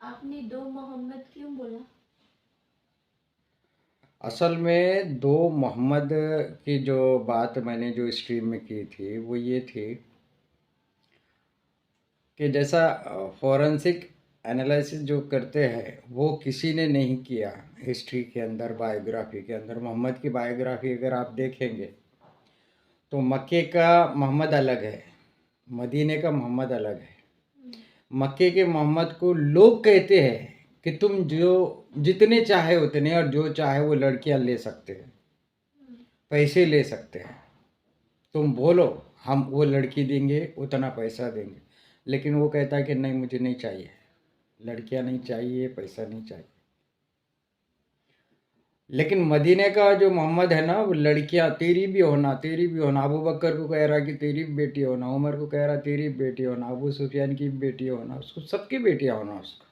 आपने दो मोहम्मद क्यों बोला? असल में दो मोहम्मद की जो बात मैंने जो स्ट्रीम में की थी वो ये थी कि जैसा फॉरेंसिक एनालिसिस जो करते हैं वो किसी ने नहीं किया। हिस्ट्री के अंदर बायोग्राफी के अंदर मोहम्मद की बायोग्राफी अगर आप देखेंगे तो मक्के का मोहम्मद अलग है, मदीने का मोहम्मद अलग है। मक्के के मोहम्मद को लोग कहते हैं कि तुम जो जितने चाहे उतने और जो चाहे वो लड़कियां ले सकते हैं, पैसे ले सकते हैं। तुम बोलो हम वो लड़की देंगे, उतना पैसा देंगे। लेकिन वो कहता है कि नहीं मुझे नहीं चाहिए, लड़कियां नहीं चाहिए, पैसा नहीं चाहिए। लेकिन मदीने का जो मोहम्मद है ना वो लड़कियां तेरी भी होना, तेरी भी होना। अबू बकर को कह रहा कि तेरी भी बेटी होना, उमर को कह रहा तेरी भी बेटी होना, अबू सुफियान की भी बेटी होना, उसको सबकी बेटियां होना, उसको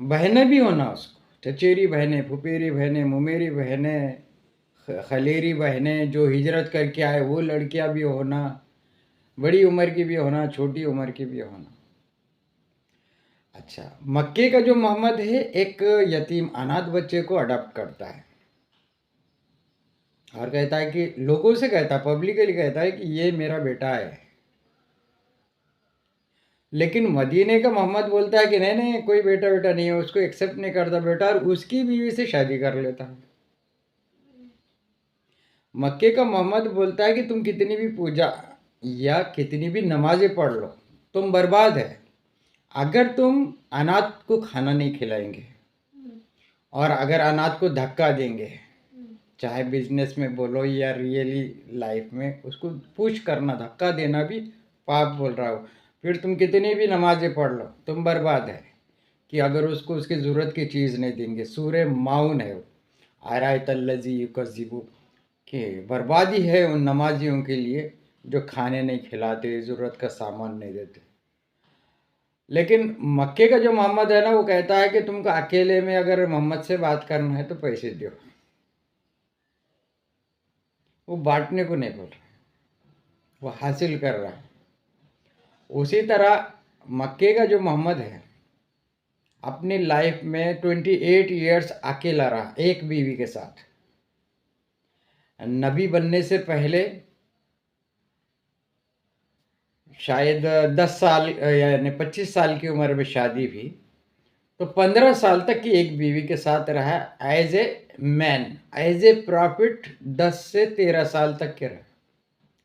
बहनें भी होना, उसको चचेरी बहनें, फुफेरी बहनें, मुमेरी बहनें, खलेरी बहनें जो हिजरत करके आए वो लड़कियां भी होना, बड़ी उम्र की भी होना, छोटी उम्र की भी होना। अच्छा, मक्के का जो मोहम्मद है एक यतीम अनाथ बच्चे को अडॉप्ट करता है और कहता है कि लोगों से कहता है, पब्लिकली कहता है कि ये मेरा बेटा है। लेकिन मदीने का मोहम्मद बोलता है कि नहीं नहीं कोई बेटा बेटा नहीं है, उसको एक्सेप्ट नहीं करता बेटा और उसकी बीवी से शादी कर लेता है। मक्के का मोहम्मद बोलता है कि तुम कितनी भी पूजा या कितनी भी नमाजें पढ़ लो, तुम बर्बाद है अगर तुम अनाथ को खाना नहीं खिलाएंगे और अगर अनाथ को धक्का देंगे, चाहे बिजनेस में बोलो या रियली लाइफ में, उसको पुश करना, धक्का देना भी पाप बोल रहा हो। फिर तुम कितनी भी नमाजें पढ़ लो, तुम बर्बाद है कि अगर उसको उसकी ज़रूरत की चीज़ नहीं देंगे। सूर्य माउन है वो, आरायत अल्लज़ी युकज़्ज़िबु, कि बर्बादी है उन नमाजियों के लिए जो खाने नहीं खिलाते, ज़रूरत का सामान नहीं देते। लेकिन मक्के का जो मोहम्मद है ना वो कहता है कि तुमको अकेले में अगर मोहम्मद से बात करना है तो पैसे दो। वो बांटने को नहीं बोल रहा, वो हासिल कर रहा है। उसी तरह मक्के का जो मोहम्मद है अपनी लाइफ में 28 ईयर्स अकेला रहा एक बीवी के साथ। नबी बनने से पहले शायद 10 साल यानी 25 साल की उम्र में शादी भी, तो 15 साल तक की एक बीवी के साथ रहा as a man, as a profit 10 से 13 साल तक के रहा,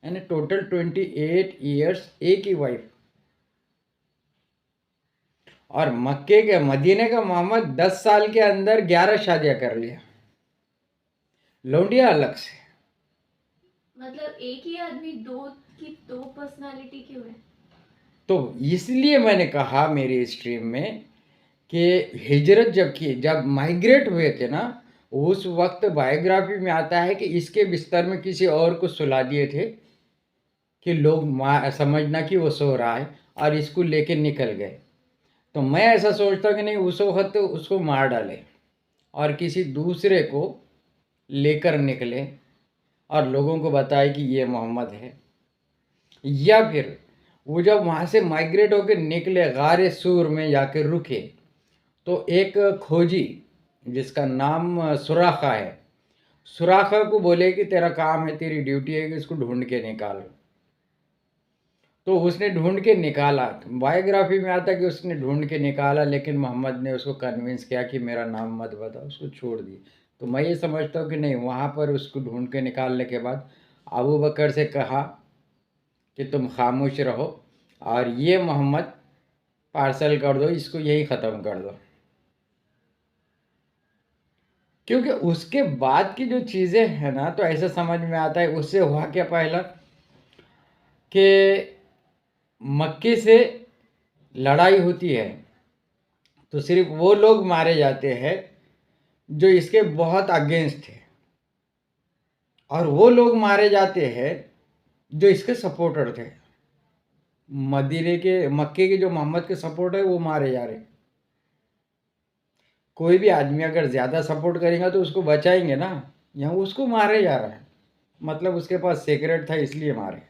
यानी टोटल 28 ईयर्स एक ही वाइफ। और मक्के के मदीने का मोहम्मद 10 साल के अंदर 11 शादियां कर लिया, लौंडिया अलग से। मतलब एक ही आदमी दो की दो पर्सनालिटी क्यों है? तो इसलिए मैंने कहा मेरी स्ट्रीम में कि हिजरत जब की, जब माइग्रेट हुए थे ना, उस वक्त बायोग्राफी में आता है कि इसके बिस्तर में किसी और को सुला दिए थे कि लोग समझना कि वो सो रहा है और इसको लेके निकल गए। तो मैं ऐसा सोचता कि नहीं, उस वक्त तो उसको मार डाले और किसी दूसरे को लेकर निकले और लोगों को बताए कि ये मोहम्मद है। या फिर वो जब वहाँ से माइग्रेट होकर निकले, गारे सूर में जाकर रुके, तो एक खोजी जिसका नाम सुराखा है, सुराखा को बोले कि तेरा काम है, तेरी ड्यूटी है कि इसको ढूंढ के निकालो। तो उसने ढूंढ के निकाला, बायोग्राफी में आता है कि उसने ढूंढ के निकाला, लेकिन मोहम्मद ने उसको कन्विंस किया कि मेरा नाम मत बता, उसको छोड़ दिया। तो मैं ये समझता हूँ कि नहीं, वहाँ पर उसको ढूंढ के निकालने के बाद अबू बकर से कहा कि तुम खामोश रहो और ये मोहम्मद पार्सल कर दो, इसको यही ख़त्म कर दो। क्योंकि उसके बाद की जो चीज़ें हैं ना, तो ऐसा समझ में आता है उससे हुआ क्या पहला कि मक्के से लड़ाई होती है तो सिर्फ वो लोग मारे जाते हैं जो इसके बहुत अगेंस्ट थे, और वो लोग मारे जाते हैं जो इसके सपोर्टर थे। मदीने के, मक्के के जो मोहम्मद के सपोर्ट है वो मारे जा रहे। कोई भी आदमी अगर ज़्यादा सपोर्ट करेगा तो उसको बचाएंगे ना, यहाँ उसको मारे जा रहा है, मतलब उसके पास सीक्रेट था इसलिए मारे।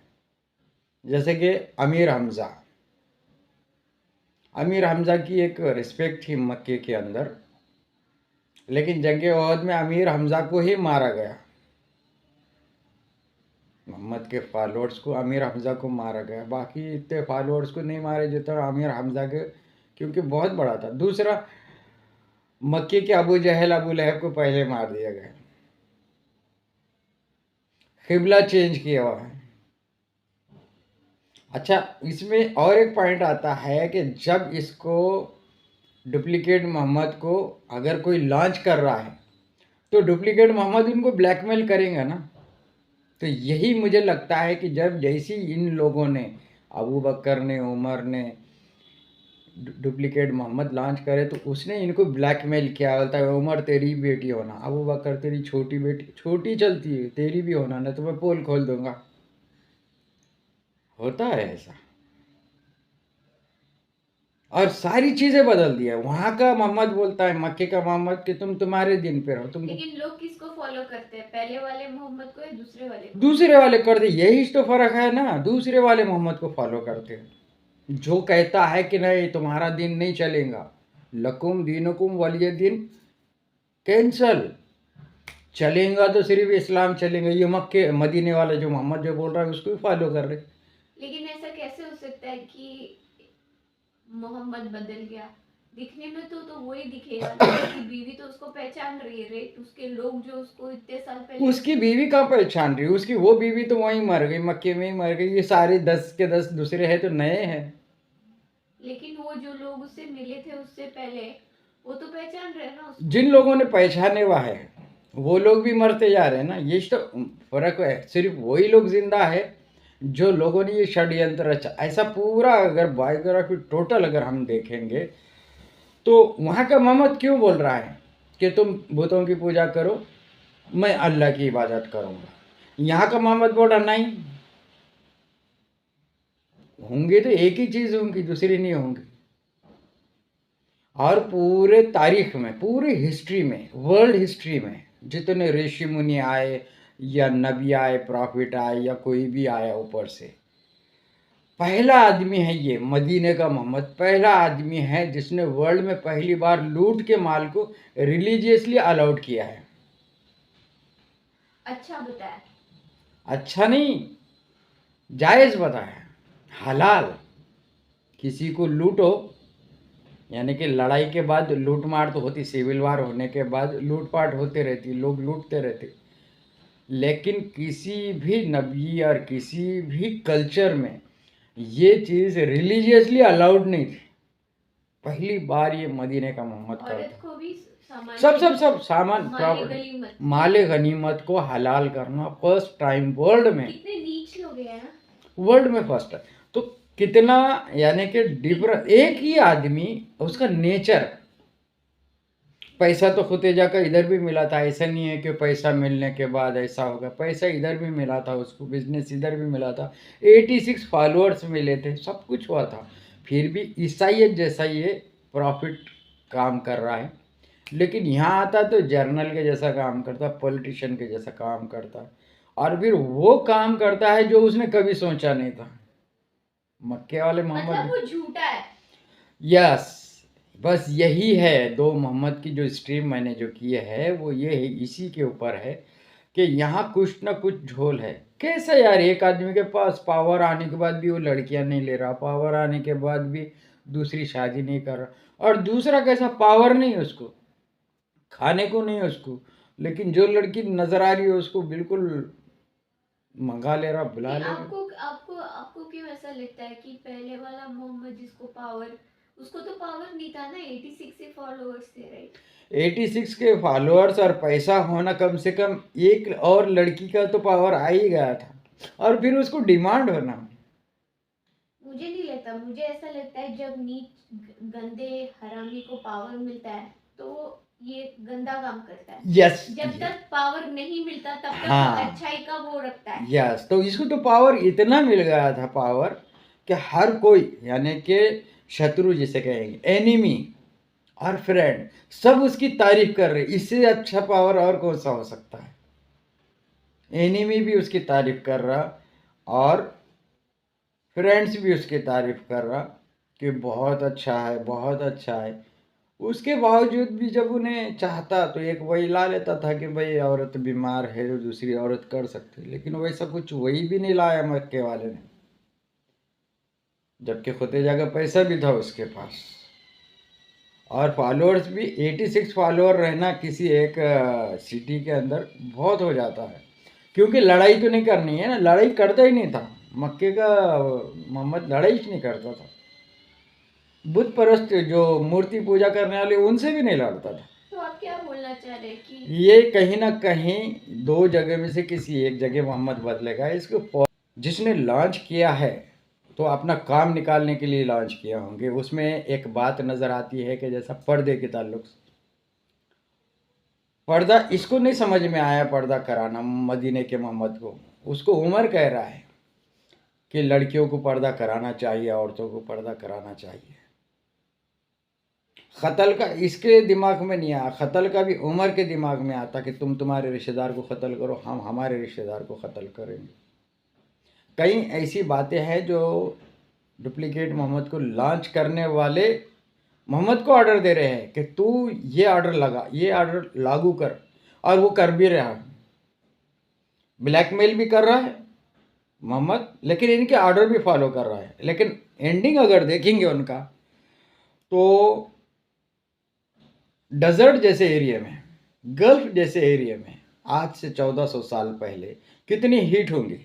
जैसे कि अमीर हमज़ा, अमीर हमजा की एक रिस्पेक्ट थी मक्के के अंदर, लेकिन जंग ओहद में अमीर हमजा को ही मारा गया। मोहम्मद के फॉलोअर्स को, अमीर हमजा को मारा गया। बाकी इतने फॉलोअर्स को नहीं मारे जितना अमीर हमजा के, क्योंकि बहुत बड़ा था। दूसरा, मक्के के अबू जहल अबू लहब को पहले मार दिया गया, किबला चेंज किया हुआ है। अच्छा, इसमें और एक पॉइंट आता है कि जब इसको डुप्लीकेट मोहम्मद को अगर कोई लॉन्च कर रहा है तो डुप्लीकेट मोहम्मद उनको ब्लैकमेल करेंगे ना। तो यही मुझे लगता है कि जब जैसी इन लोगों ने, अबू बकर ने, उमर ने डुप्लीकेट मोहम्मद लॉन्च करे तो उसने इनको ब्लैकमेल किया। बोलता है उमर तेरी बेटी होना, अबू बकर तेरी छोटी बेटी, छोटी चलती है, तेरी भी होना ना तो मैं पोल खोल दूंगा। होता है ऐसा, और सारी चीजें बदल दी है। वहां का मोहम्मद बोलता है मक्के का मोहम्मद कि तुम तुम्हारे दिन पे रहो, तुमको लेकिन लोग किसको फॉलो करते हैं, पहले वाले मोहम्मद को या दूसरे वाले को? दूसरे वाले करते। यही तो फर्क है ना, दूसरे वाले मोहम्मद को फॉलो करते हैं जो कहता है कि नहीं तुम्हारा दिन नहीं चलेगा, लकुम दीनुकुम वलिय दिन कैंसल, चलेगा तो सिर्फ इस्लाम चलेगा। ये मक्के मदीने वाला जो मोहम्मद जो बोल रहा है उसको भी फॉलो कर रहे। लेकिन ऐसा कैसे हो सकता है कि मोहम्मद बदल गया? दिखने में तो वही दिखेगा ना। उसकी बीवी तो उसको पहचान रही है रे, उसके लोग जो उसको इतने साल पहले। उसकी बीवी कहाँ पहचान रही, उसकी वो बीवी तो वहीं मर गई, मक्के में ही मर गई। ये सारे 10 के 10 दूसरे हैं तो नए हैं। लेकिन वो जो लोग उससे मिले थे उससे पहले, वो तो पहचान रहे ना उसको। जिन लोगों ने पहचाने हुआ है वो लोग भी मरते जा रहे हैं ना। ये तो फर्क है, सिर्फ वही लोग जिंदा है जो लोगों ने ये षड्यंत्र रचा। ऐसा पूरा अगर बायोग्राफी टोटल अगर हम देखेंगे तो वहाँ का मोहम्मद क्यों बोल रहा है कि तुम भूतों की पूजा करो, मैं अल्लाह की इबादत करूँगा। यहाँ का मोहम्मद बोल रहा नहीं, होंगे तो एक ही चीज़ होंगी, दूसरी नहीं होंगी। और पूरे तारीख में, पूरी हिस्ट्री में, वर्ल्ड हिस्ट्री में जितने ऋषि मुनि आए या नबी आए, प्रॉफिट आए या कोई भी आया ऊपर से, पहला आदमी है ये मदीने का मोहम्मद। पहला आदमी है जिसने वर्ल्ड में पहली बार लूट के माल को रिलीजियसली अलाउड किया है। अच्छा बताया? अच्छा नहीं, जायज़ बताया, हलाल। किसी को लूटो, यानी कि लड़ाई के बाद लूट मार तो होती, सिविल वार होने के बाद लूटपाट होते रहती, लोग लूटते रहते। लेकिन किसी भी नबी और किसी भी कल्चर में ये चीज़ रिलीजियसली अलाउड नहीं थी। पहली बार ये मदीने का मोहम्मद औरत करता, को भी सामान, सब सामान, माले प्रॉपर्टी, गनीमत, माले गनीमत को हलाल करना फर्स्ट टाइम वर्ल्ड में। कितने नीच लोग हैं ना, वर्ल्ड में फर्स्ट है। तो कितना, यानी कि डिफरेंट, एक ही आदमी, उसका नेचर। पैसा तो खुतेजा का इधर भी मिला था, ऐसा नहीं है कि पैसा मिलने के बाद ऐसा होगा। पैसा इधर भी मिला था उसको, बिजनेस इधर भी मिला था, 86 फॉलोअर्स मिले थे, सब कुछ हुआ था। फिर भी ईसाइयत जैसा ये प्रॉफिट काम कर रहा है। लेकिन यहाँ आता तो जर्नल के जैसा काम करता, पॉलिटिशियन के जैसा काम करता, और फिर वो काम करता है जो उसने कभी सोचा नहीं था। मक्के वाले मतलब मोहम्मद, वो झूठा है। यस, बस यही है। दो मोहम्मद की जो स्ट्रीम मैंने जो की है वो ये है, इसी के ऊपर है कि यहाँ कुछ ना कुछ झोल है। कैसे यार, एक आदमी के पास पावर आने के बाद भी वो लड़कियां नहीं ले रहा, पावर आने के बाद भी दूसरी शादी नहीं कर रहा, और दूसरा कैसा पावर नहीं है उसको, खाने को नहीं है उसको, लेकिन जो लड़की नजर आ रही है उसको बिल्कुल मंगा ले रहा, बुला नहीं, ले रहा। आपको आपको आपको क्यों ऐसा लगता है कि पहले वाला मोहम्मद जिसको पावर, उसको तो पावर नहीं था ना, 86 से फॉलोअर्स थे, राइट? 86 के फॉलोअर्स और पैसा होना, कम से कम एक और लड़की का तो पावर आ ही गया था, और फिर उसको डिमांड होना। मुझे नहीं लगता, मुझे ऐसा लगता है जब नीच गंदे हरामी को पावर मिलता है तो ये गंदा काम करता है। यस, जब तक पावर नहीं मिलता तब तक हाँ, वो अच्छाई का वो रखता है। यस। तो इसको तो पावर इतना मिल गया था, पावर, कि हर कोई, यानी कि शत्रु जिसे कहेंगे, एनिमी और फ्रेंड, सब उसकी तारीफ कर रहे। इससे अच्छा पावर और कौन सा हो सकता है? एनिमी भी उसकी तारीफ कर रहा और फ्रेंड्स भी उसकी तारीफ कर रहा, कि बहुत अच्छा है, बहुत अच्छा है। उसके बावजूद भी जब उन्हें चाहता तो एक वही ला लेता था कि भाई औरत बीमार है तो दूसरी औरत कर सकती है, लेकिन वैसा कुछ वही भी नहीं लाया मक्के वाले ने, जबकि खुदे जगह पैसा भी था उसके पास और फॉलोअर्स भी। 86 फॉलोअर रहना किसी एक सिटी के अंदर बहुत हो जाता है, क्योंकि लड़ाई तो नहीं करनी है ना, लड़ाई करता ही नहीं था मक्के का। मोहम्मद लड़ाई ही नहीं करता था, बुत परस्त जो मूर्ति पूजा करने वाले उनसे भी नहीं लड़ता था। तो आप क्या बोलना चाह रहे हैं कि ये कहीं ना कहीं दो जगह में से किसी एक जगह मोहम्मद बदलेगा। इसको जिसने लॉन्च किया है तो अपना काम निकालने के लिए लॉन्च किया होंगे। उसमें एक बात नज़र आती है कि जैसा पर्दे के ताल्लुक से, पर्दा इसको नहीं समझ में आया पर्दा कराना मदीने के मोहम्मद को। उसको उमर कह रहा है कि लड़कियों को पर्दा कराना चाहिए, औरतों को पर्दा कराना चाहिए। क़त्ल का इसके दिमाग में नहीं आया, क़त्ल का भी उमर के दिमाग में आता कि तुम तुम्हारे रिश्तेदार को क़त्ल करो, हम हमारे रिश्तेदार को क़त्ल करेंगे। कई ऐसी बातें हैं जो डुप्लीकेट मोहम्मद को लॉन्च करने वाले मोहम्मद को ऑर्डर दे रहे हैं कि तू ये ऑर्डर लगा, ये ऑर्डर लागू कर, और वो कर भी रहा है। ब्लैकमेल भी कर रहा है मोहम्मद, लेकिन इनके ऑर्डर भी फॉलो कर रहा है। लेकिन एंडिंग अगर देखेंगे उनका तो डेजर्ट जैसे एरिया में, गल्फ जैसे एरिया में आज से 1400 साल पहले कितनी हीट होंगी,